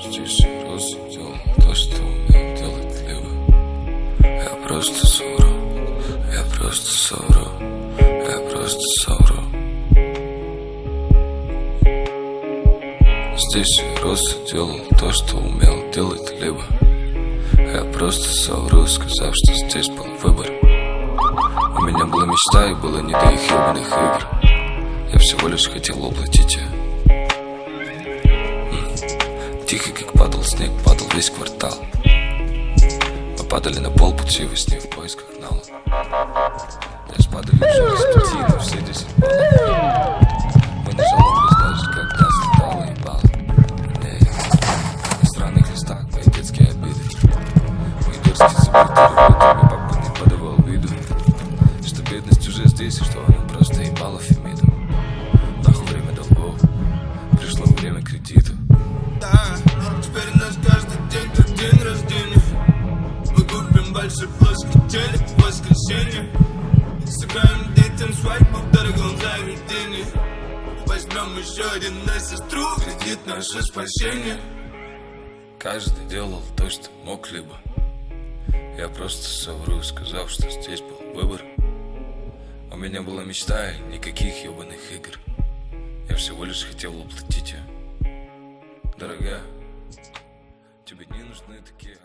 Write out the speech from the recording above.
Здесь я просто делал то, что умел делать либо. Я просто совру, я просто совру, я просто совру. Здесь я просто делал то, что умел делать либо. Я просто совру, сказав, что здесь был выбор. У меня была мечта и было не до их ебаных игр. Я всего лишь хотел воплотить ее. Тихо, как падал снег, падал весь квартал. Мы падали на полпути во сне в поисках нала. Я спадали уже из 5 на все 10 баллов. Мы не жаловались даже, когда слетало ебало. На странных листах мои детские обиды. Мои дерзкие забытые работы, папа не подавал виду, что бедность уже здесь и что она просто ебала Фемиду. Нахуй время долгов, пришло время кредиту. Да, теперь у нас каждый день как день рождения. Мы купим большой плоский телек в воскресенье. Сыграем детям свадьбу в дорогом заведении. Возьмем еще один на сестру, кредит наше спасение. Каждый делал то, что мог либо. Я просто совру, сказав, что здесь был выбор. У меня была мечта и никаких ебаных игр. Я всего лишь хотел воплотить ее. Дорогая, тебе не нужны такие